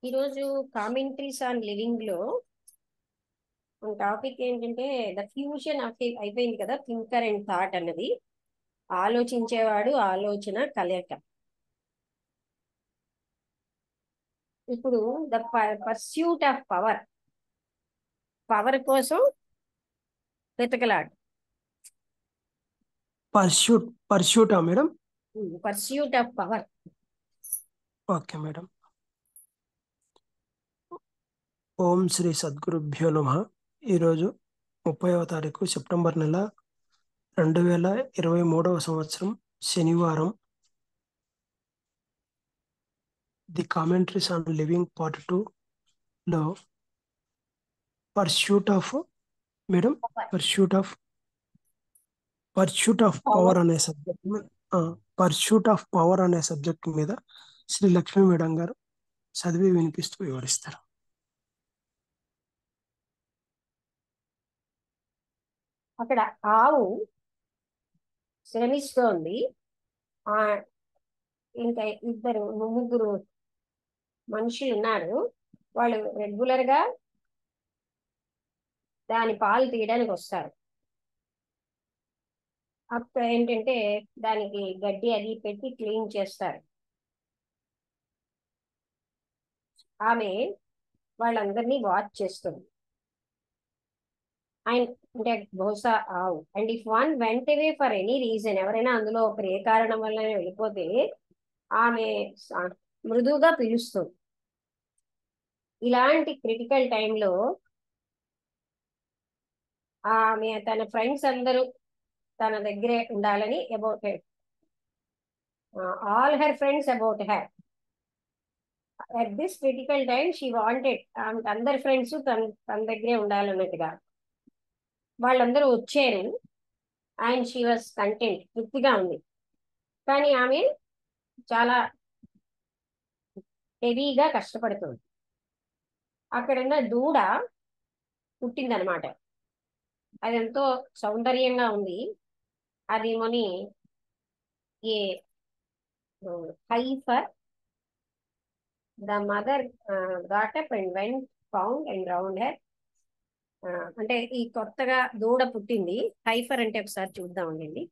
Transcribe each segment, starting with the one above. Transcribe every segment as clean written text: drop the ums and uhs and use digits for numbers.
ఈరోజు commentaries on living లో topic ఏంటంటే ద ఫ్యూజన్ ఆఫ్ అయిపోయింది కదా, థింకర్ అండ్ థాట్ అన్నది. ఆలోచించేవాడు ఆలోచన కలయిక. ఇప్పుడు the pursuit of power, power కోసం వెతకలాడు. పర్ష్యూటా madam? Pursuit of power. Okay madam. ఓం శ్రీ సద్గురుభ్యో నమః. ఈరోజు 30వ తారీఖు సెప్టెంబర్ నెల 2023 సంవత్సరం, శనివారం. The commentaries on living part 2 లో pursuit of madam pursuit of power. Power అనే సబ్జెక్ట్ పర్ష్యూట్ ఆఫ్ పవర్ అనే సబ్జెక్ట్ మీద శ్రీ లక్ష్మీ మేడం గారు చదివి వినిపిస్తూ వివరిస్తారు. అక్కడ ఆవు శ్రమిస్తోంది. ఆ ఇంకా ముగ్గురు మనుషులు ఉన్నారు. వాళ్ళు రెగ్యులర్ గా దాని పాలు తీయడానికి వస్తారు. అప్పుడు ఏంటంటే దానికి గడ్డి అది పెట్టి క్లీన్ చేస్తారు. ఆమె వాళ్ళందరినీ వాచ్ చేస్తుంది. ఆయన అంటే బహుశా ఆవు. అండ్ ఇఫ్ వన్ వెంట అవే ఫర్ ఎనీ రీజన్, ఎవరైనా అందులో ఒకరు ఏ కారణం వల్ల వెళ్ళిపోతే ఆమె మృదువుగా పిలుస్తుంది. ఇలాంటి క్రిటికల్ టైంలో ఆమె తన ఫ్రెండ్స్ అందరూ తన దగ్గరే ఉండాలని, about all her friends about her at this critical time she wanted, అందరి ఫ్రెండ్స్ తన దగ్గరే ఉండాలన్నట్టుగా. వాళ్ళందరూ వచ్చారు. అండ్ షీ వాజ్ కంటెంట్, తృప్తిగా ఉంది. కానీ ఆమె చాలా హెవీగా కష్టపడుతుంది. అక్కడున్న దూడ పుట్టిందనమాట. అది ఎంతో సౌందర్యంగా ఉంది. అది మొని a heifer the mother got up and went found and round her. అంటే ఈ కొత్తగా దూడ పుట్టింది. హైఫర్ అంటే ఒకసారి చూద్దామండి.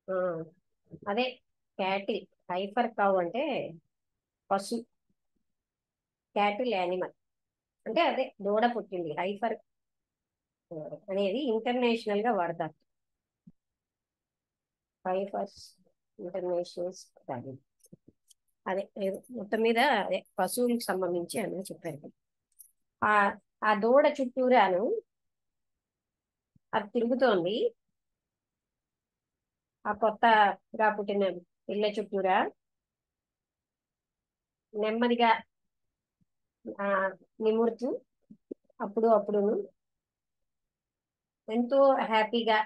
ఆ, అదే క్యాటిల్. హైఫర్ కౌ అంటే పశు, క్యాటిల్ యానిమల్. అంటే అదే దూడ పుట్టింది. హైఫర్ అనేది ఇంటర్నేషనల్ గా వాడతారు. హైఫర్స్ ఇంటర్నేషనల్ స్టడీ. అదే మొత్తం మీద అదే పశువులకు సంబంధించి అని చెప్పారు. ఆ ఆ దూడ చుట్టూరాను అది తిరుగుతోంది. ఆ కొత్తగా పుట్టిన పిల్ల చుట్టూరా నెమ్మదిగా ఆ నిమురుతూ అప్పుడు అప్పుడును ఎంతో హ్యాపీగా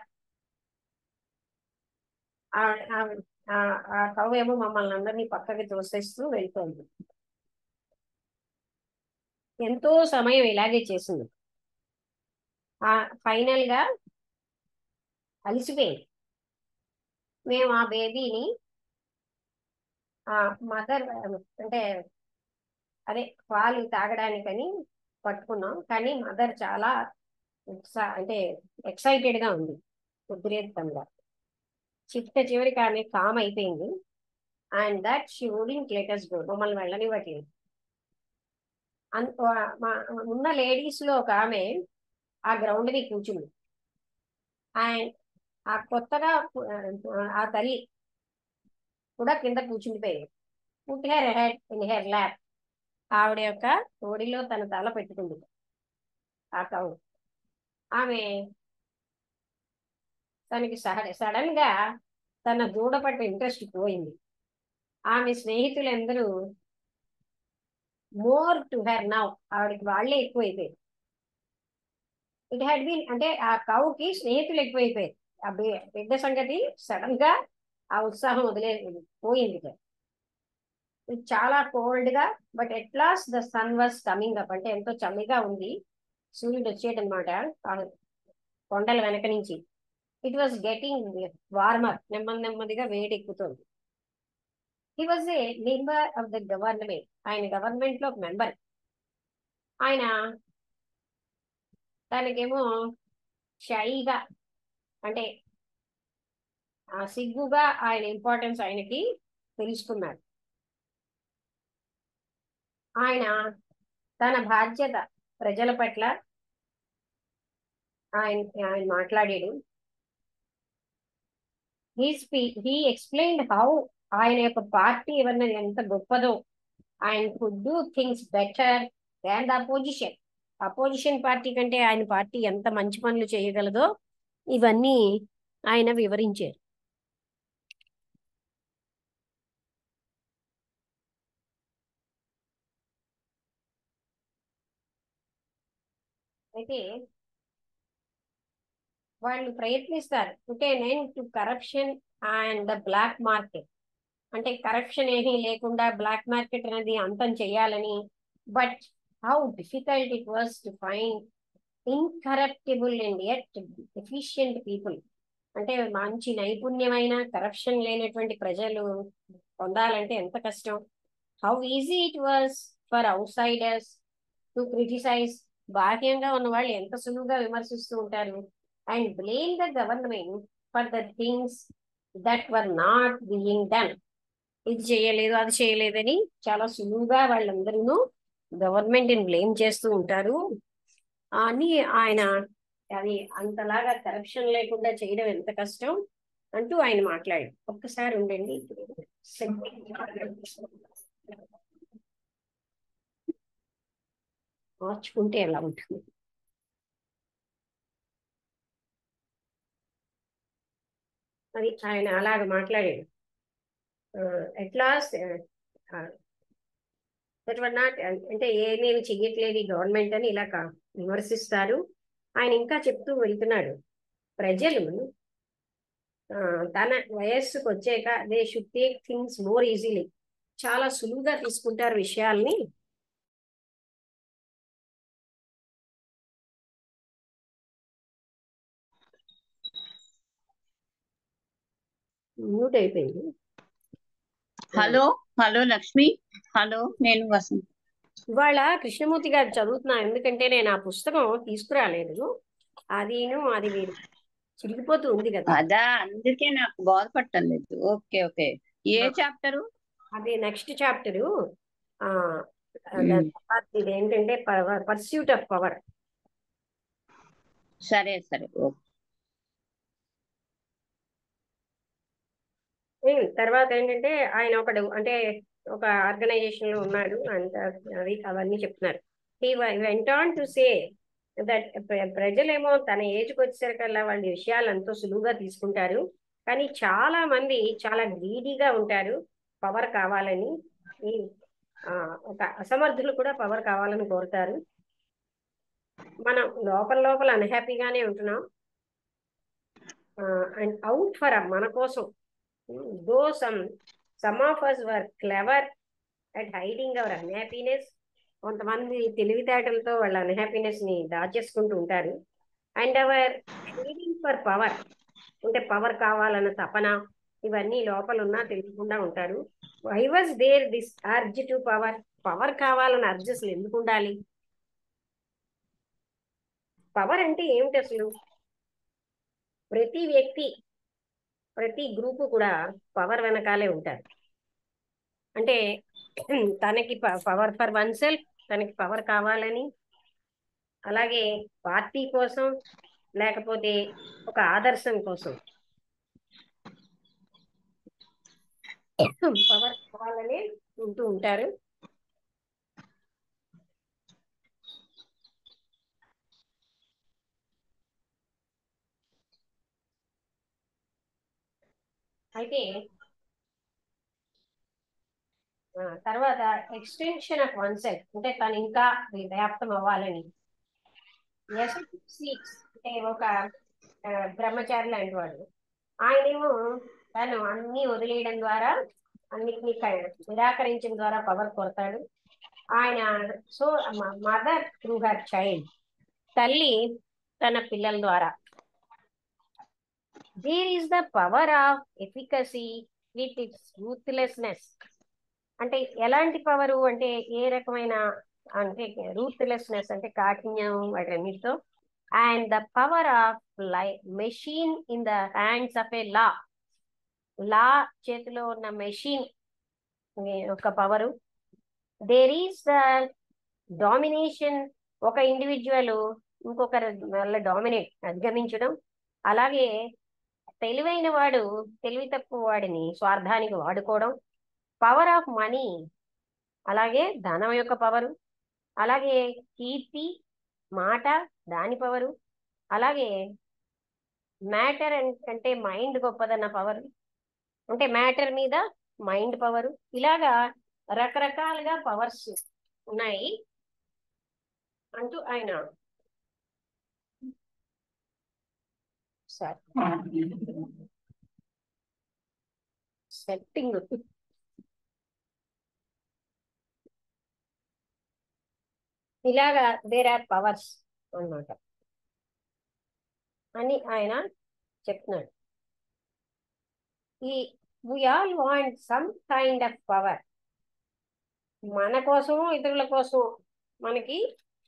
ఆ ఆ- ఆ ఆ కవ్వ ఏమో మమ్మల్ని అందరినీ పక్కకి తోసేస్తూ వెళ్తోంది. ఎంతో సమయం ఇలాగే చేసింది. ఆ ఫైనల్ గా అలిసిపోయింది. మేము ఆ బేబీని ఆ మదర్ అంటే అదే పాలు తాగడానికని పట్టుకున్నాం. కానీ మదర్ చాలా అంటే ఎక్సైటెడ్ గా ఉంది, ఉద్రేకంగా. చివరికి ఆమె కామ్ అయిపోయింది. And that she wouldn't let us go, మమ్మల్ని వెళ్ళనివ్వట్లేదు. మా ఉన్న లేడీస్ లో ఒక ఆమె ఆ గ్రౌండ్ ని కూర్చుంది. అండ్ ఆ కొత్తగా ఆ తల్లి కూడా కింద కూర్చుండిపోయింది. Put her head in her lap. ఆవిడ యొక్క తోడిలో తన తల పెట్టుకుంది ఆ కౌ. ఆమె తనకి సడన్ గా తన దూడ పట్ల ఇంట్రెస్ట్ పోయింది. ఆమె స్నేహితులందరూ మోర్ టు హెర్ నౌ, ఆవిడకి వాళ్ళే ఎక్కువైపోయింది. ఇట్ హ్యాడ్ బీన్ అంటే ఆ కౌకి స్నేహితులు ఎక్కువైపోయారు. ఆ బిడ్డ సంగతి సడన్ గా ఆ ఉత్సాహం పోయింది. ఇది చాలా కోల్డ్ గా, but at last the sun was coming up, అంటే ఎంతో చల్లిగా ఉంది, సూర్యుడు వచ్చేటనమాట ఆ కొండల వెనక నుంచి. ఇట్ వాస్ గెటింగ్ వార్మర్, నెమ్మది నెమ్మదిగా వేడెక్కుతుంది. He was a member of the government, ఆయన గవర్నమెంట్ లో ఒక మెంబర్. ఆయన తనకేమో షైగా, అంటే సిగ్గుగా ఆయన ఇంపార్టెన్స్ ఆయనకి తెలుసుకున్నాడు. ఆయన తన బాధ్యత ప్రజల పట్ల ఆయన మాట్లాడాడు. హీ ఎక్స్ప్లెయిన్డ్ హౌ ఆయన యొక్క పార్టీ ఎవరిని ఎంత గొప్పదో, ఆయన could do things better than the opposition. Opposition party కంటే ఆయన పార్టీ ఎంత మంచి పనులు చేయగలదో ఇవన్నీ ఆయన వివరించారు. అయితే వాళ్ళు ప్రయత్నిస్తారు అంటే నేను to corruption and the black market, అంటే కరప్షన్ ఏమీ లేకుండా బ్లాక్ మార్కెట్ అనేది అంతం చేయాలని. But how difficult it was to find incorruptible and yet efficient people, అంటే మంచి నైపుణ్యమైన కరప్షన్ లేనటువంటి ప్రజలు పొందాలంటే ఎంత కష్టం. How easy it was for outsiders to criticize, బాహ్యంగా ఉన్న వాళ్ళు ఎంత సులువుగా విమర్శిస్తూ ఉంటారు. And blame the government for the things that were not being done, ఇది చేయలేదు అది చేయలేదని చాలా సులువుగా వాళ్ళందరూ గవర్నమెంట్ ని బ్లేమ్ చేస్తూ ఉంటారు అని ఆయన, అది అంతలాగా కరప్షన్ లేకుండా చేయడం ఎంత కష్టం అంటూ ఆయన మాట్లాడారు. ఒక్కసారి ఉండండి, మార్చుకుంటే ఎలా ఉంటుంది. అది ఆయన అలాగ మాట్లాడాడు. At last that were not, అంటే ఏమేమి చెయ్యట్లేదు ఈ గవర్నమెంట్ అని ఇలా విమర్శిస్తారు. ఆయన ఇంకా చెప్తూ వెళ్తున్నాడు, ప్రజలు తన వయస్సుకు వచ్చాక they should take things more easily, చాలా సులువుగా తీసుకుంటారు విషయాల్ని. మ్యూట్ అయిపోయింది. హలో హలో లక్ష్మి, హలో నేను వసంత్. ఇవాళ కృష్ణమూర్తి గారు చదువుతున్నా, ఎందుకంటే నేను ఆ పుస్తకం తీసుకురాలేదు, అది మీరు చిరిగిపోతూ ఉంది కదా, అదా అందుకే నాకు బాధపట్టలేదు. ఓకే ఓకే, ఏ చాప్టరు? అది నెక్స్ట్ చాప్టరు. ఇది ఏంటంటే పర్స్యూట్ ఆఫ్ పవర్. సరే సరే ఓకే. తర్వాత ఏంటంటే ఆయన ఒకడు అంటే ఒక ఆర్గనైజేషన్ లో ఉన్నాడు అంత, అవన్నీ చెప్తున్నారు. He went on to say that ప్రజలేమో తన ఏజ్కి వచ్చేసరికల్లా వాళ్ళ విషయాలు ఎంతో సులువుగా తీసుకుంటారు, కానీ చాలా మంది చాలా గ్రీడీగా ఉంటారు పవర్ కావాలని. ఈ ఒక అసమర్థులు కూడా పవర్ కావాలని కోరుతారు. మనం లోపల లోపల అన్హ్యాపీగానే ఉంటున్నాం, అండ్ అవుట్ ఫర్ మన కోసం. దో some of us were clever at hiding our unhappiness, కొంతమంది తెలివితేటలతో వాళ్ళ అన్హ్యాపీనెస్ ని దాచేసుకుంటూ ఉంటారు. And our craving for power, అంటే పవర్ కావాలన్న తపన, ఇవన్నీ లోపల ఉన్నా తెలియకుండా ఉంటారు. Why was there this urge to power, power కావాలన్న అర్జ్ అసలు ఎందుకు ఉండాలి? పవర్ అంటే ఏమిటి అసలు? ప్రతి వ్యక్తి, ప్రతి గ్రూపు కూడా పవర్ వెనకాలే ఉంటారు. అంటే తనకి పవర్ ఫర్ వన్ సెల్ఫ్, తనకి పవర్ కావాలని, అలాగే పార్టీ కోసం, లేకపోతే ఒక ఆదర్శం కోసం పవర్ కావాలని ఉంటూ ఉంటారు. అయితే తర్వాత ఎక్స్టెన్షన్ ఆఫ్ వన్ సెల్ఫ్, అంటే తను ఇంకా వ్యాప్తం అవ్వాలని. సీక్స్ అంటే ఒక బ్రహ్మచారి లాంటి వాడు. ఆయనేమో తను అన్ని వదిలేయడం ద్వారా, అన్నిటినీ నిరాకరించడం ద్వారా పవర్ కొడతాడు. ఆయన so mother through her child, తల్లి తన పిల్లల ద్వారా. There is the power of efficacy with its ruthlessness. అంటే ఎలాంటి పవరు అంటే ఏ రకమైన, అంటే రూత్లెస్నెస్ అంటే కాఠిన్యం వాటన్నిటితో. And the power of machine in the hands of a law. Law చేతిలో ఉన్న మెషిన్ యొక్క power. There is the domination, ఒక ఇండివిజువల్ ఇంకొకరి వల్ల డామినేట్ అధిగమించడం. అలాగే తెలివైన వాడు తెలివి తక్కువ వాడిని స్వార్థానికి వాడుకోవడం. పవర్ ఆఫ్ మనీ, అలాగే ధనం యొక్క పవరు. అలాగే కీర్తి, మాట, దాని పవరు. అలాగే మ్యాటర్ అంటే మైండ్ గొప్పదన్న పవరు, అంటే మ్యాటర్ మీద మైండ్ పవరు. ఇలాగా రకరకాలుగా పవర్స్ ఉన్నాయి అంటూ ఆయన సెట్టింగ్ ఇలాగా దేర్ ఆర్ పవర్స్ అన్నమాట అని ఆయన చెప్తున్నాడు. ఈ we all want some kind of power. మన కోసము ఇతరుల కోసం మనకి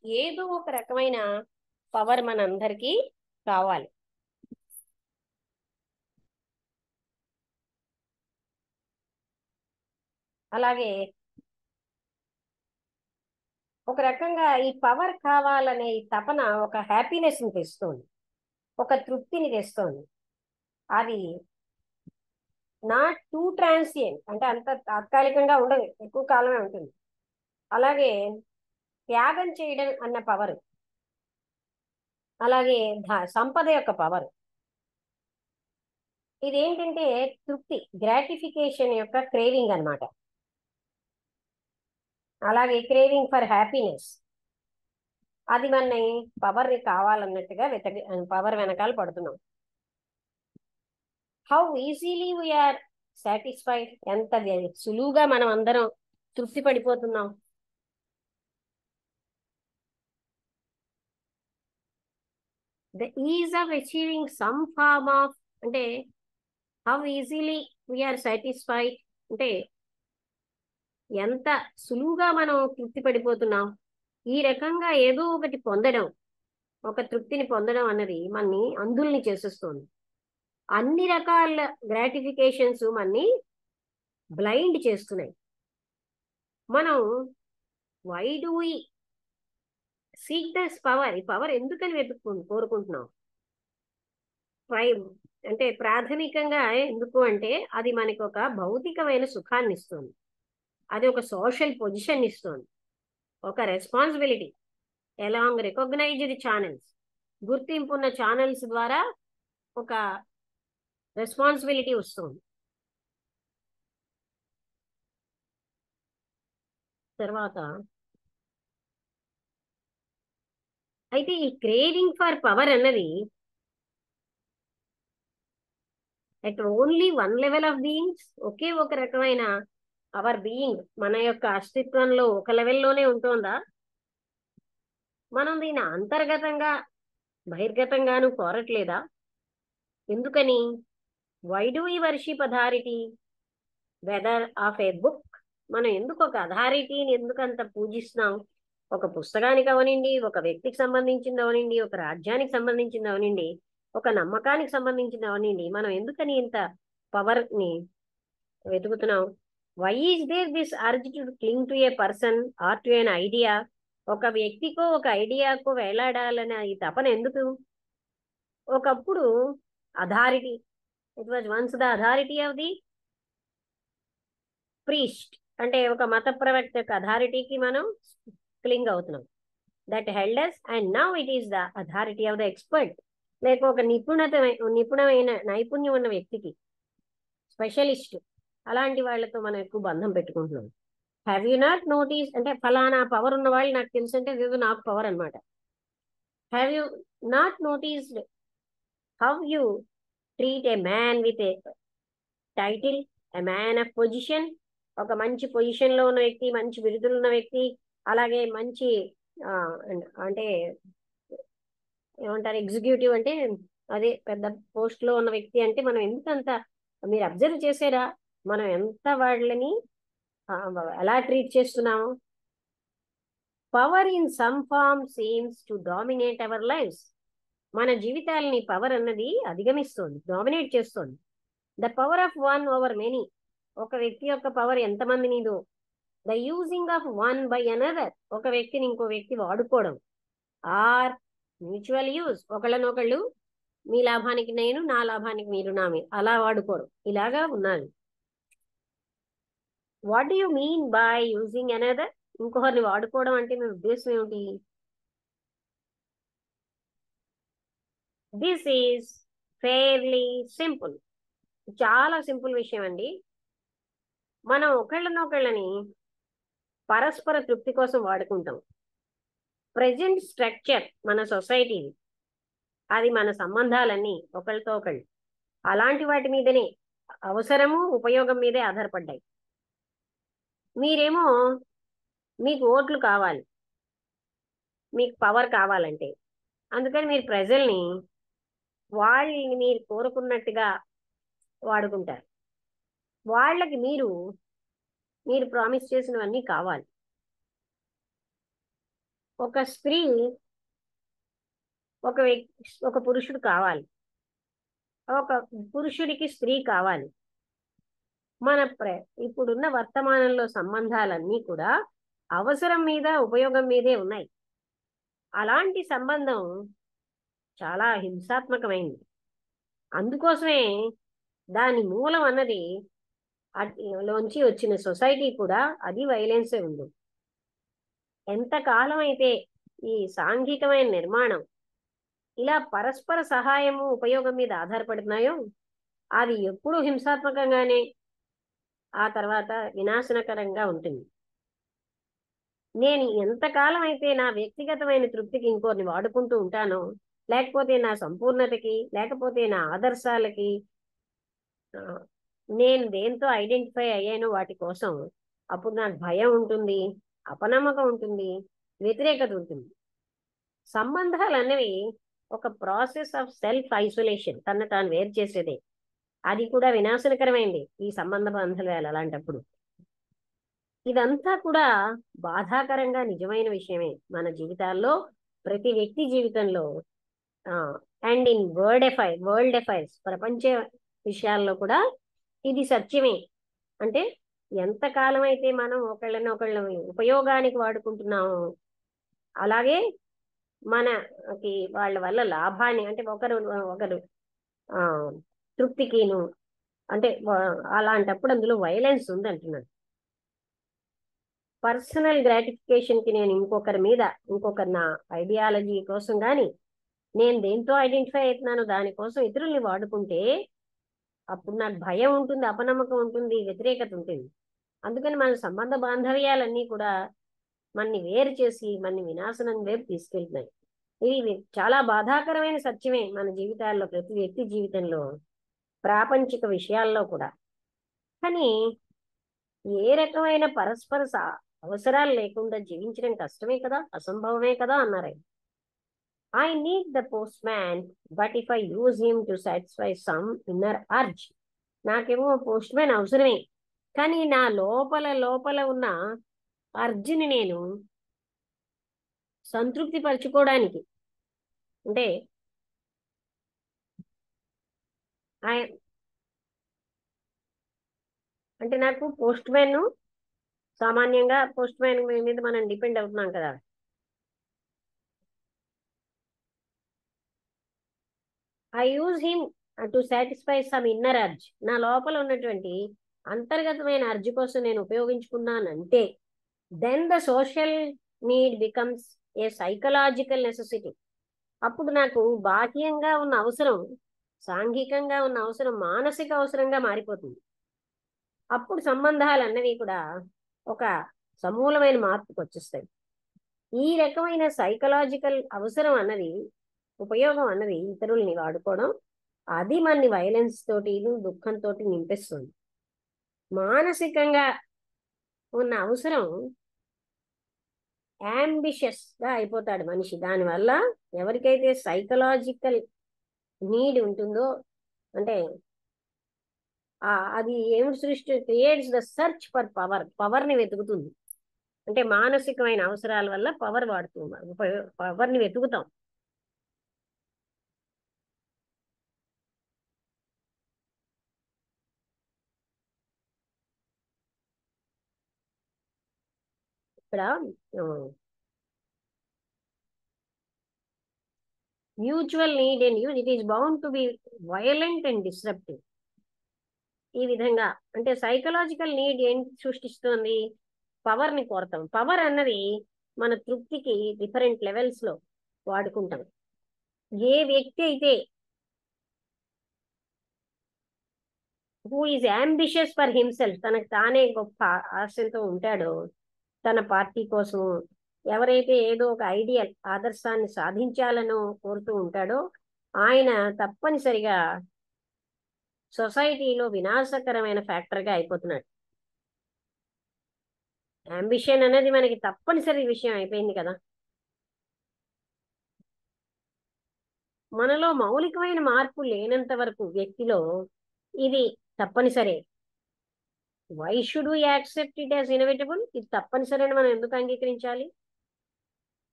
ఏదో ఒక రకమైన పవర్ మనందరికీ కావాలి. అలాగే ఒక రకంగా ఈ పవర్ కావాలనే ఈ తపన ఒక హ్యాపీనెస్ని తెస్తుంది, ఒక తృప్తిని తెస్తుంది. అది నాట్ టూ ట్రాన్సియెంట్, అంటే అంత తాత్కాలికంగా ఉండదు, ఎక్కువ కాలమే ఉంటుంది. అలాగే త్యాగం చేయడం అన్న పవర్, అలాగే సంపద యొక్క పవర్. ఇదేంటంటే తృప్తి, గ్రాటిఫికేషన్ యొక్క క్రేవింగ్ అన్నమాట. అలాగే క్రేవింగ్ ఫర్ హ్యాపీనెస్, అది మన పవర్ కావాలన్నట్టుగా పవర్ వెనకాల పడుతున్నాం. హౌ ఈజీలీ వీఆర్ సాటిస్ఫైడ్, ఎంత సులువుగా మనం అందరం తృప్తి పడిపోతున్నాం. The ease of achieving some form of, అంటే హౌ ఈజీలీ వీఆర్ సాటిస్ఫైడ్ అంటే ఎంత సులువుగా మనం తృప్తి పడిపోతున్నాం. ఈ రకంగా ఏదో ఒకటి పొందడం, ఒక తృప్తిని పొందడం అన్నది మనని అంధుల్ని చేసేస్తుంది. అన్ని రకాల గ్రాటిఫికేషన్స్ మనని బ్లైండ్ చేస్తున్నాయి. మనం why do we seek this power, ఈ పవర్ ఎందుకని కోరుకుంటున్నాం? అంటే ప్రాథమికంగా ఎందుకు అంటే అది మనకి ఒక భౌతికమైన సుఖాన్ని ఇస్తుంది, అది ఒక సోషల్ పొజిషన్ ఇస్తుంది, ఒక రెస్పాన్సిబిలిటీ అలాంగ్ రికగ్నైజ్డ్ ఛానల్స్, గుర్తింపు ఉన్న ఛానల్స్ ద్వారా ఒక రెస్పాన్సిబిలిటీ వస్తుంది. తర్వాత అయితే ఈ క్రేవింగ్ ఫర్ పవర్ అన్నది at only one level of beings, ఒకే ఒక రకమైన అవర్ బీయింగ్, మన యొక్క అస్తిత్వంలో ఒక లెవెల్లోనే ఉంటుందా? మనం దీన్ని అంతర్గతంగా బహిర్గతంగాను కోరట్లేదా? ఎందుకని? Why do we worship authority whether of a book? మనం ఎందుకు ఒక అథారిటీని ఎందుకు అంత పూజిస్తున్నాం? ఒక పుస్తకానికి అవనండి, ఒక వ్యక్తికి సంబంధించింది అవనండి, ఒక రాజ్యానికి సంబంధించింది అవనండి, ఒక నమ్మకానికి సంబంధించింది అవనండి, మనం ఎందుకని ఇంత పవర్ ని వెతుకుతున్నాం? Why is there this urge to cling to a person or to an idea? ఒక వ్యక్తికో ఒక ఐడియాకో వేలాడాలనే ఈ తపన ఎందుకు? ఒకప్పుడు authority, it was once the authority of the priest, అంటే ఒక మత ప్రవక్త యొక్క అథారిటీకి మనం క్లింగ్ అవుతున్నాం. That held us, and now it is the authority of the expert, లేక ఒక నిపుణమైన నైపుణ్యం ఉన్న వ్యక్తికి, స్పెషలిస్ట్, అలాంటి వాళ్ళతో మనం ఎక్కువ బంధం పెట్టుకుంటున్నాం. హ్యావ్ యూ నాట్ నోటీస్, అంటే ఫలానా పవర్ ఉన్న వాళ్ళు నాకు తెలుసు అంటే ఇదేదో నాకు పవర్ అనమాట. Have you not noticed how you treat A man with a title, a man of position? ఒక మంచి పొజిషన్ లో ఉన్న వ్యక్తి, మంచి బిరుదులు ఉన్న వ్యక్తి, అలాగే మంచి ఆ, అంటే ఏమంటారు, ఎగ్జిక్యూటివ్ అంటే అదే పెద్ద పోస్ట్ లో ఉన్న వ్యక్తి అంటే మనం ఎంతంత, మీరు అబ్జర్వ్ చేసారా మనం ఎంత వాళ్ళని ఆ, ఎలా ట్రీట్ చేస్తున్నాము? Power in some form seems to dominate our lives. మన జీవితాలని పవర్ అన్నది అధిగమిస్తోంది, డామినేట్ చేస్తోంది. The power of one over many. ఒక వ్యక్తి యొక్క పవర్ ఎంతమంది నీదో. The using of one by another. ఒక వ్యక్తిని ఇంకో వ్యక్తి వాడుకోవడం. Or mutual use. ఒకళ్ళనొకళ్ళు మీ లాభానికి నేను, నా లాభానికి మీరు, అలా వాడుకోవడం. ఇలాగా ఉన్నది. What do you mean by using another? ఇంకొకరిని వాడుకోవడం అంటే మీ ఉద్దేశం ఏమిటి? This is fairly simple. చాలా సింపుల్ విషయం అండి. మనం ఒకళ్ళనొకళ్ళని పరస్పర తృప్తి కోసం వాడుకుంటాం. ప్రజెంట్ స్ట్రక్చర్ మన సొసైటీ, అది మన సంబంధాలన్నీ ఒకళ్ళతో ఒకళ్ళు అలాంటి వాటి మీదనే, అవసరము ఉపయోగం మీదే ఆధారపడ్డాయి. మీరేమో మీకు ఓట్లు కావాలి, మీకు పవర్ కావాలంటే, అందుకని మీరు ప్రజల్ని వాళ్ళని మీరు కోరుకున్నట్టుగా వాడుకుంటారు. వాళ్ళకి మీరు ప్రామిస్ చేసినవన్నీ కావాలి. ఒక స్త్రీ ఒక పురుషుడు కావాలి, ఒక పురుషుడికి స్త్రీ కావాలి. మన ఇప్పుడున్న వర్తమానంలో సంబంధాలన్నీ కూడా అవసరం మీద, ఉపయోగం మీదే ఉన్నాయి. అలాంటి సంబంధం చాలా హింసాత్మకమైంది. అందుకోసమే దాని మూలం అన్నది లోంచి వచ్చిన సొసైటీ కూడా అది వైలెన్సే ఉంది. ఎంతకాలం అయితే ఈ సాంఘికమైన నిర్మాణం ఇలా పరస్పర సహాయము, ఉపయోగం మీద ఆధారపడుతున్నాయో అది ఎప్పుడూ హింసాత్మకంగానే, ఆ తర్వాత వినాశనకరంగా ఉంటుంది. నేను ఎంతకాలం అయితే నా వ్యక్తిగతమైన తృప్తికి ఇంకోరిని వాడుకుంటూ ఉంటానో, లేకపోతే నా సంపూర్ణతకి, లేకపోతే నా ఆదర్శాలకి నేను దేంతో ఐడెంటిఫై అయ్యానో వాటి కోసం, అప్పుడు నాకు భయం ఉంటుంది, అపనమ్మకం ఉంటుంది, వ్యతిరేకత ఉంటుంది. సంబంధాలు అనేవి ఒక ప్రాసెస్ ఆఫ్ సెల్ఫ్ ఐసోలేషన్, తను తాను వేరు చేసేదే. అది కూడా వినాశనకరమైంది ఈ సంబంధ బంధాలు. అలాంటప్పుడు ఇదంతా కూడా బాధాకరంగా నిజమైన విషయమే మన జీవితాల్లో, ప్రతి వ్యక్తి జీవితంలో. అండ్ ఇన్ వరల్డ్ అఫైర్స్, ప్రపంచ విషయాల్లో కూడా ఇది సత్యమే. అంటే ఎంతకాలం అయితే మనం ఒకళ్ళ ఉపయోగానికి వాడుకుంటున్నామో, అలాగే మనకి వాళ్ళ వల్ల లాభాన్ని, అంటే ఒకరు తృప్తికిను, అంటే అలాంటప్పుడు అందులో వైలెన్స్ ఉంది అంటున్నాను. పర్సనల్ గ్రాటిఫికేషన్కి నేను ఇంకొకరి నా ఐడియాలజీ కోసం కానీ, నేను దేంతో ఐడెంటిఫై అవుతున్నానో దానికోసం ఇతరుల్ని వాడుకుంటే అప్పుడు నాకు భయం ఉంటుంది, అపనమ్మకం ఉంటుంది, వ్యతిరేకత ఉంటుంది. అందుకని మన సంబంధ బాంధవ్యాలన్నీ కూడా మనని వేరు చేసి మనని వినాశనం వైపు తీసుకెళ్తున్నాయి. ఇది చాలా బాధాకరమైన సత్యమే మన జీవితాల్లో, ప్రతి వ్యక్తి జీవితంలో, ప్రాపంచిక విషయాల్లో కూడా. కానీ ఏ రకమైన పరస్పర అవసరాలు లేకుండా జీవించడం కష్టమే కదా, అసంభవమే కదా అన్నారు. I need the postman, but if I use him to satisfy some inner urge. నాకేమో పోస్ట్ మ్యాన్ అవసరమే, కానీ నా లోపల ఉన్న అర్జుని నేను సంతృప్తి పరచుకోవడానికి, అంటే నాకు పోస్ట్ మ్యాన్, సామాన్యంగా పోస్ట్ మ్యాన్ మీద మనం డిపెండ్ అవుతున్నాం కదా. I use him to satisfy some inner urge. నా లోపల ఉన్నటువంటి అంతర్గతమైన అర్జు కోసం నేను ఉపయోగించుకున్నానంటే, then the social need becomes a psychological necessity. అప్పుడు నాకు బాహ్యంగా ఉన్న అవసరం, సాంఘికంగా ఉన్న అవసరం మానసిక అవసరంగా మారిపోతుంది. అప్పుడు సంబంధాలు అన్నవి కూడా ఒక సమూలమైన మార్పుకు వచ్చేస్తాయి. ఈ రకమైన సైకలాజికల్ అవసరం అన్నది, ఉపయోగం అన్నది ఇతరుల్ని వాడుకోవడం, అది మనని వైలెన్స్ తోటి దుఃఖంతో నింపేస్తుంది. మానసికంగా ఉన్న అవసరం అంబిషియస్ గా అయిపోతాడు మనిషి. దానివల్ల ఎవరికైతే సైకలాజికల్ నీడ్ ఉంటుందో, అంటే అది ఏమిటి సృష్టి creates the search for power ని వెతుకుతుంది. అంటే మానసికమైన అవసరాల వల్ల పవర్ వాడుతుంది, పవర్ ని వెతుకుతాం. ఇక్కడ mutual need and use, it is bound to be violent and disruptive. ఈ విధంగా అంటే సైకలాజికల్ నీడ్ ఏంటి సృష్టిస్తుంది? పవర్ ని కోరతాం. పవర్ అన్నది మన తృప్తికి డిఫరెంట్ లెవెల్స్ లో వాడుకుంటాం. ఏ వ్యక్తి అయితే who is ambitious for himself, తనకు తానే గొప్ప ఆశతో ఉంటాడో, తన పార్టీ కోసం, ఎవరైతే ఏదో ఒక ఐడియల్ ఆదర్శాన్ని సాధించాలనో కోరుతూ ఉంటాడో, ఆయన తప్పనిసరిగా సొసైటీలో వినాశకరమైన ఫ్యాక్టర్గా అయిపోతున్నాడు. అంబిషన్ అనేది మనకి తప్పనిసరి విషయం అయిపోయింది కదా. మనలో మౌలికమైన మార్పు లేనంత వరకు వ్యక్తిలో ఇది తప్పనిసరే. Why should we accept it as inevitable? ఇది తప్పనిసరి అని మనం ఎందుకు అంగీకరించాలి?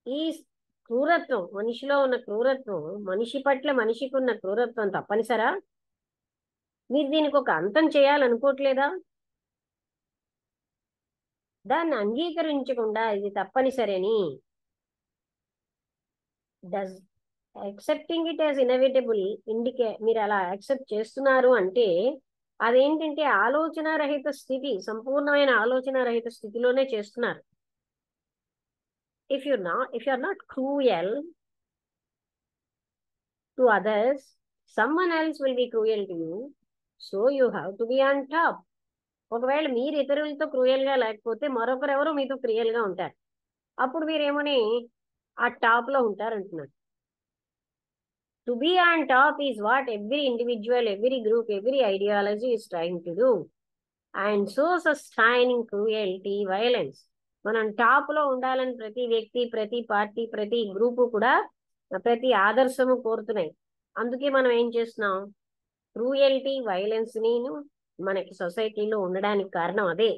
ఈ క్రూరత్వం, మనిషిలో ఉన్న క్రూరత్వం, మనిషి పట్ల మనిషికి ఉన్న క్రూరత్వం తప్పనిసరా? మీరు దీనికి ఒక అంతం చేయాలనుకోవట్లేదా? దాన్ని అంగీకరించకుండా ఇది తప్పనిసరని, does accepting it as inevitable మీరు అలా యాక్సెప్ట్ చేస్తున్నారు అంటే అదేంటంటే ఆలోచన రహిత స్థితి, సంపూర్ణమైన ఆలోచన రహిత స్థితిలోనే చేస్తున్నారు. if you are not cruel to others, someone else will be cruel to you, so you have to be on top. ఒకవేళ మీరు ఇతరులతో క్రూయల్ గా లేకపోతే మరొకరు ఎవరో మీతో క్రూయల్ గా ఉంటారు. అప్పుడు మీరేమని ఆ టాప్ లో ఉంటారంటున్నారు. To be on top is what every individual, every group, every ideology is trying to do, and so sustaining cruelty, violence. మనం టాప్ లో ఉండాలని ప్రతి వ్యక్తి, ప్రతి పార్టీ, ప్రతి గ్రూపు కూడా, ప్రతి ఆదర్శము కోరుతున్నాయి. అందుకే మనం ఏం చేస్తున్నాం? క్రూయల్టీ, వైలెన్స్ ని మనకి సొసైటీలో ఉండడానికి కారణం అదే.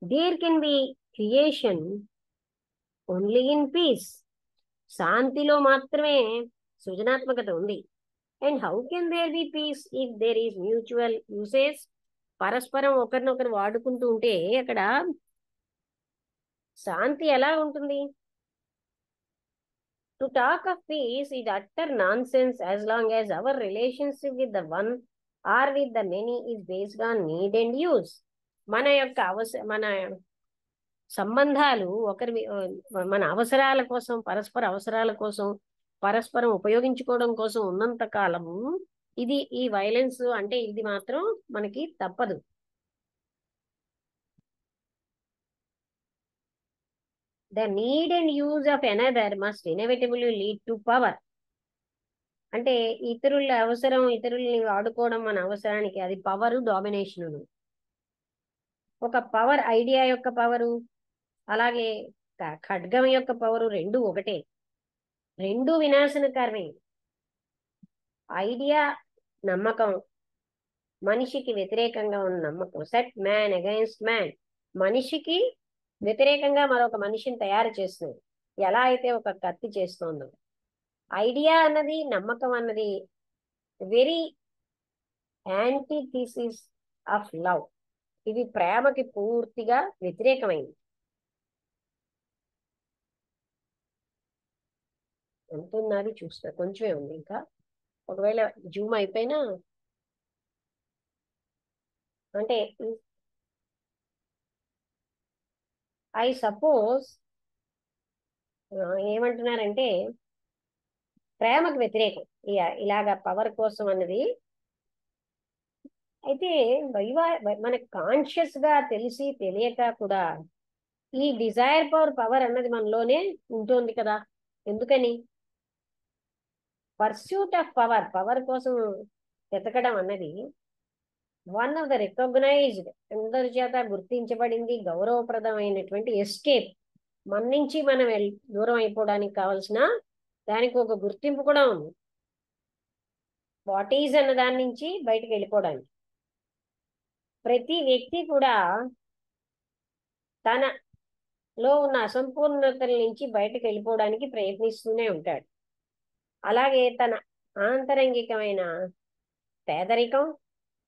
There can be creation only in peace. శాంతిలో మాత్రమే సృజనాత్మకత ఉంది. And how can there be peace if there is mutual usage? పరస్పరం ఒకరినొకరు వాడుకుంటూ ఉంటే అక్కడ శాంతి ఎలా ఉంటుంది? To talk of peace is utter nonsense as long as our relationship with the one or with the many is based on need and use. మన యొక్క మన సంబంధాలు మన అవసరాల కోసం, పరస్పర అవసరాల కోసం, పరస్పరం ఉపయోగించుకోవడం కోసం ఉన్నంత కాలము ఇది ఈ వైలెన్స్ అంటే ఇది మాత్రం మనకి తప్పదు. The need and use of another must inevitably lead to power. అంటే ఇతరుల అవసరం, ఇతరుల్ని వాడుకోవడం మన అవసరానికి, అది పవరు, డామినేషన్. ఒక పవర్, ఐడియా యొక్క పవరు, అలాగే ఖడ్గం యొక్క పవరు, రెండు ఒకటే, రెండు వినాశనకరమే. ఐడియా నమ్మకం, మనిషికి వ్యతిరేకంగా ఉన్న నమ్మకం, సెట్ మ్యాన్ అగైన్స్ట్ మ్యాన్, మనిషికి వ్యతిరేకంగా మరొక మనిషిని తయారు చేస్తుంది, ఎలా అయితే ఒక కత్తి చేస్తోందో. ఐడియా అన్నది, నమ్మకం అన్నది వెరీ యాంటీథీసిస్ ఆఫ్ లవ్. ఇది ప్రేమకి పూర్తిగా వ్యతిరేకమైంది. ఎంత ఉన్నది చూస్తా, కొంచెమే ఉంది ఇంకా. ఒకవేళ జూమ్ అయిపోయినా అంటే ఐ సపోజ్ ఏమంటున్నారంటే ప్రేమకు వ్యతిరేకం ఇలాగా పవర్ కోసం అన్నది. అయితే మనకు కాన్షియస్ గా తెలిసి తెలియక కూడా ఈ డిజైర్ పవర్ అన్నది మనలోనే ఉంటుంది కదా. ఎందుకని? పర్స్యూట్ ఆఫ్ పవర్ కోసం వెతకడం అన్నది వన్ ఆఫ్ ద రికగ్నైజ్డ్, అందరి చేత గుర్తించబడింది గౌరవప్రదమైనటువంటి ఎస్కేప్. మన నుంచి మనం దూరం అయిపోవడానికి కావాల్సిన దానికి ఒక గుర్తింపు కూడా ఉంది. వాట్ ఈజ్ అన్న దాని నుంచి బయటకు వెళ్ళిపోవడానికి ప్రతి వ్యక్తి కూడా తనలో ఉన్న అసంపూర్ణతల నుంచి బయటకు వెళ్ళిపోవడానికి ప్రయత్నిస్తూనే ఉంటాడు. అలాగే తన ఆంతరంగికమైన పేదరికం,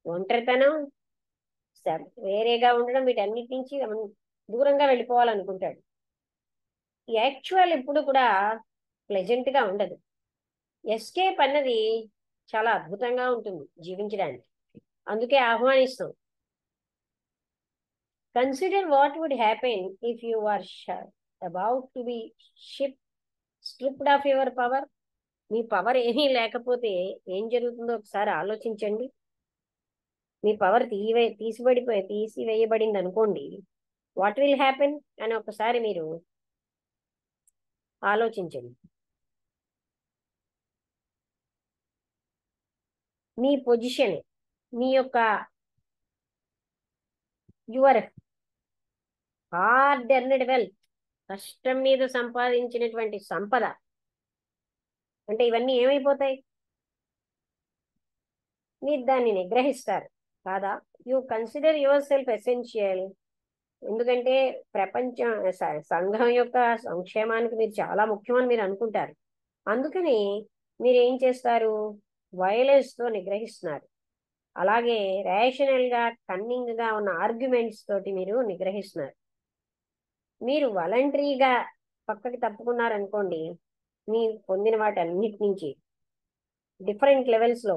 ఒంటరితనం, వేరేగా ఉండడం, వీటన్నిటి నుంచి దూరంగా వెళ్ళిపోవాలనుకుంటాడు. యాక్చువల్ ఎప్పుడు కూడా ప్లెజెంట్ గా ఉండదు. ఎస్కేప్ అన్నది చాలా అద్భుతంగా ఉంటుంది జీవించడానికి. అందుకే ఆహ్వానిస్తాం. Consider what would happen if you are about to be stripped of your power. మీ పవర్ ఏమీ లేకపోతే ఏం జరుగుతుందో ఒకసారి ఆలోచించండి. మీ పవర్ తీసివేయబడింది అనుకోండి, వాట్ విల్ హ్యాపెన్ అని ఒకసారి మీరు ఆలోచించండి. మీ పొజిషన్, మీ యొక్క యువర్ హార్డ్ ఎర్న్డ్ వెల్త్, కష్టం మీద సంపాదించినటువంటి సంపద, అంటే ఇవన్నీ ఏమైపోతాయి? మీరు దాన్ని నిగ్రహిస్తారు కాదా? You consider your self essential. ఎందుకంటే ప్రపంచం సంఘం యొక్క సంక్షేమానికి మీరు చాలా ముఖ్యమని మీరు అనుకుంటారు. అందుకని మీరు ఏం చేస్తారు? వైలెన్స్ తో నిగ్రహిస్తున్నారు. అలాగే రేషనల్ గా, కన్నింగ్ గా ఉన్న ఆర్గ్యుమెంట్స్ తోటి మీరు నిగ్రహిస్తున్నారు. మీరు వాలంటరీగా పక్కకి తప్పుకున్నారనుకోండి, మీరు పొందిన వాటి అన్నిటి నుంచి డిఫరెంట్ లెవెల్స్ లో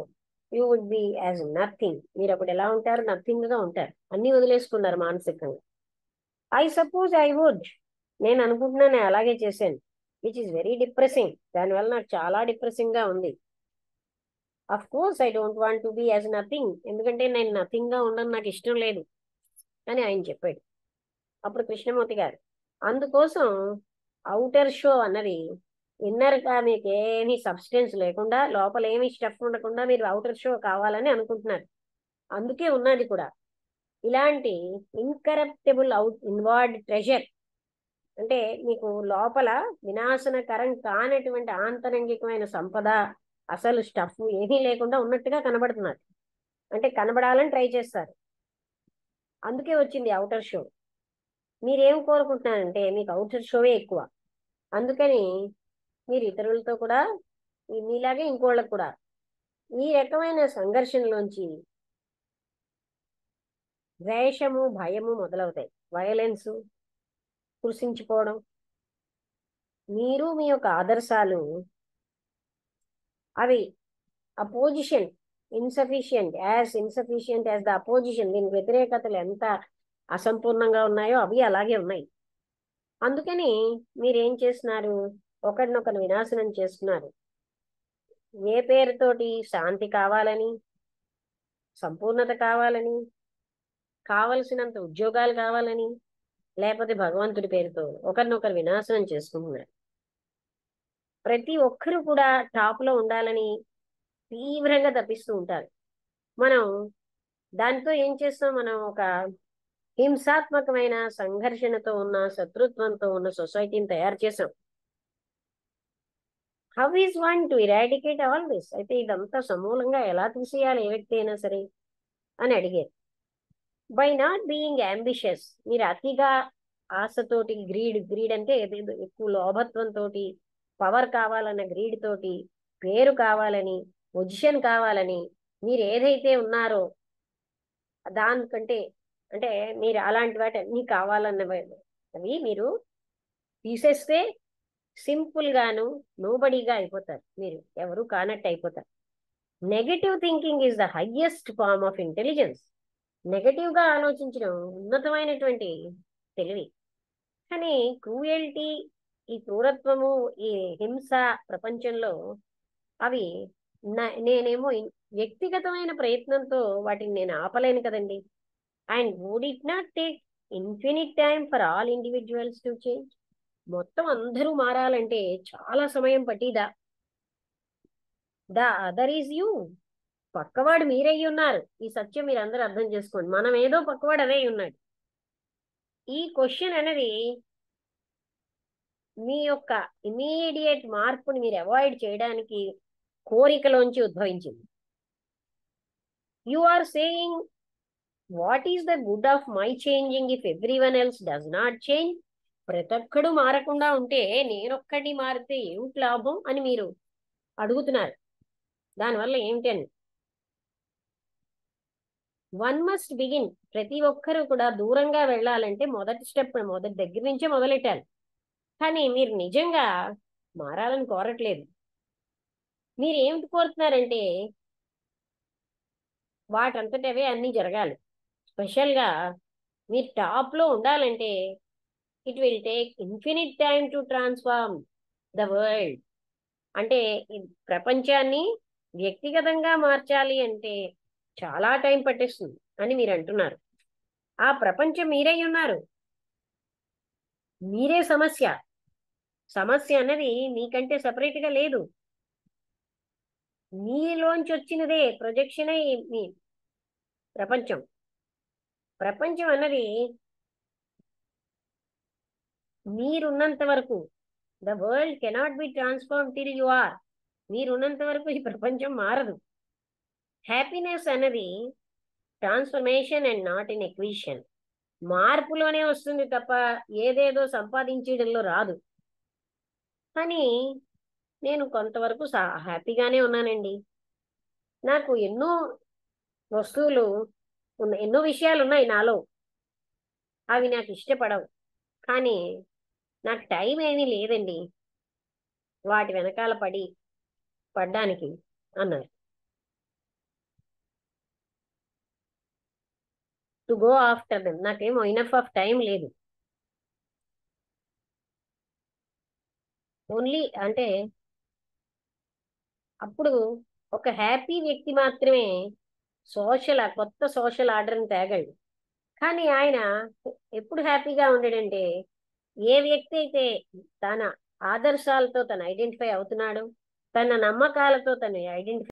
you would be as nothing. మీరు అప్పుడు ఎలా ఉంటారు? నథింగ్ గా ఉంటారు. అన్ని వదిలేసుకున్నారు మానసికంగా. ఐ సపోజ్ ఐ వుడ్, నేను అనుకుంటున్నాను అలాగే చేశాను, విచ్ ఇస్ వెరీ డిప్రెసింగ్. దానివల్ల నాకు చాలా డిప్రెసింగ్ గా ఉంది. Of course I don't want to be as nothing, ఎందుకంటే నేను నథింగ్ గా ఉండడం నాకు ఇష్టం లేదు అని ఆయన చెప్పాడు. అప్పుడు కృష్ణమూర్తి గారు, అందుకోసం అవుటర్ షో అన్నది ఇన్నర్ గా మీకు ఏమీ సబ్స్టెన్స్ లేకుండా, లోపల ఏమీ స్టఫ్ ఉండకుండా మీరు అవుటర్ షో కావాలని అనుకుంటున్నారు. అందుకే ఉన్నది కూడా ఇలాంటి ఇన్కరప్టబుల్ ఇన్వార్డ్ ట్రెజర్, అంటే మీకు లోపల వినాశనకరం కానటువంటి ఆంతరంగికమైన సంపద, అసలు స్టఫ్ ఏమీ లేకుండా ఉన్నట్టుగా కనబడుతున్నారు. అంటే కనబడాలని ట్రై చేస్తారు. అందుకే వచ్చింది అవుటర్ షో. మీరేం కోరుకుంటున్నారంటే మీకు అవుటర్ షోవే ఎక్కువ. అందుకని మీరు ఇతరులతో కూడా మీలాగే ఇంకోళ్ళకు కూడా ఈ రకమైన సంఘర్షణలోంచి ద్వేషము, భయము మొదలవుతాయి. వైలెన్స్, కృషించిపోవడం. మీరు మీ యొక్క ఆదర్శాలు అవి opposition insufficient as the opposition, దీనికి వ్యతిరేకతలు ఎంత అసంపూర్ణంగా ఉన్నాయో అవి అలాగే ఉన్నాయి. అందుకని మీరేం చేస్తున్నారు? ఒకరినొకరు వినాశనం చేస్తున్నారు. ఏ పేరుతోటి? శాంతి కావాలని, సంపూర్ణత కావాలని, కావలసినంత ఉద్యోగాలు కావాలని, లేకపోతే భగవంతుడి పేరుతో ఒకరినొకరు వినాశనం చేసుకుంటున్నారు. ప్రతి ఒక్కరు కూడా టాప్ లో ఉండాలని తీవ్రంగా తప్పిస్తూ ఉంటారు. మనం దాంతో ఏం చేస్తాం? మనం ఒక హింసాత్మకమైన సంఘర్షణతో ఉన్న, శత్రుత్వంతో ఉన్న సొసైటీని తయారు చేసాం. How is one to eradicate all this? అయితే ఇదంతా సమూలంగా ఎలా తీసేయాలి ఏ వ్యక్తి అయినా సరే అని అడిగారు. బై నాట్ బీయింగ్ అంబిషియస్, మీరు అతిగా ఆశతోటి, గ్రీడ్ అంటే ఎక్కువ లోభత్వంతో, పవర్ కావాలన్న గ్రీడ్ తోటి, పేరు కావాలని, పొజిషన్ కావాలని, మీరు ఏదైతే ఉన్నారో దానికంటే, అంటే మీరు అలాంటి వాటి అన్ని కావాలన్నవి మీరు తీసేస్తే సింపుల్ గాను నోబడీగా అయిపోతారు. మీరు ఎవరు కానట్టు అయిపోతారు. Negative thinking is the highest form of intelligence. Negative గా ఆలోచించడం ఉన్నతమైనటువంటి తెలివి. కానీ క్రూయల్టీ, ఈ క్రూరత్వము, ఈ హింస ప్రపంచంలో అవి నేనేమో వ్యక్తిగతమైన ప్రయత్నంతో వాటిని నేను ఆపలేను కదండి. And would it not take infinite time for all individuals to change. మొత్తం అందరూ మారాలంటే చాలా సమయం పట్టిదా? The other is you. పక్కవాడు మీరై ఉన్నారు. ఈ సత్యం మీరు అందరూ అర్థం చేసుకోండి. మనం ఏదో పక్కవాడు అదే ఉన్నాడు. ఈ క్వశ్చన్ అనేది మీ యొక్క ఇమీడియట్ మార్పుని మీరు అవాయిడ్ చేయడానికి కోరికలోంచి ఉద్భవించింది. You are saying what is the good of my changing if everyone else does not change. ప్రతి ఒక్కడు మారకుండా ఉంటే నేనొక్కటి మారితే ఏమిటి లాభం అని మీరు అడుగుతున్నారు. దానివల్ల ఏమిటి అని వన్ మస్ట్ బిగిన్. ప్రతి ఒక్కరూ కూడా దూరంగా వెళ్ళాలంటే మొదటి స్టెప్, మొదటి దగ్గర నుంచే మొదలెట్టాలి. కానీ మీరు నిజంగా మారాలని కోరట్లేదు. మీరు ఏమిటి కోరుతున్నారంటే వాటంతటవే అన్నీ జరగాలి. స్పెషల్గా మీరు టాప్లో ఉండాలంటే it will take infinite time to transform the world. అంటే ఈ ప్రపంచాన్ని వ్యక్తిగతంగా మార్చాలి అంటే చాలా టైం పట్టేస్తుంది అని మీరు అంటున్నారు. ఆ ప్రపంచం మీరై ఉన్నారు. మీరే సమస్య. సమస్య అన్నది మీకంటే సపరేట్గా లేదు. మీలోంచి వచ్చినదే ప్రొజెక్షన్ అయి మీ ప్రపంచం. ప్రపంచం అన్నది మీరున్నంత వరకు the world cannot be transform till you are. మీరున్నంత వరకు ఈ ప్రపంచం మారదు. హ్యాపీనెస్ అన్నది transformation and not in acquisition. మార్పులోనే వస్తుంది తప్ప ఏదేదో సంపాదించడంలో రాదు. కానీ నేను కొంతవరకు హ్యాపీగానే ఉన్నానండి. నాకు ఎన్నో వస్తువులు ఉన్నాయి, ఎన్నో విషయాలు ఉన్నాయి నాలో. అవి నాకు ఇష్టపడవు. కానీ నాకు టైం ఏమీ లేదండి వాటి వెనకాల పడ్డానికి అన్నారు. To go after them. నాకేమో ఇనఫ్ ఆఫ్ టైం లేదు. ఓన్లీ అంటే అప్పుడు ఒక హ్యాపీ వ్యక్తి మాత్రమే కొత్త సోషల్ ఆర్డర్ని తేగలడు. కానీ ఆయన ఎప్పుడు హ్యాపీగా ఉండడంటే ఏ వ్యక్తి అయితే తన ఆదర్శాలతో తను ఐడెంటిఫై అవుతున్నాడో, తన నమ్మకాలతో తను ఐడెంటిఫై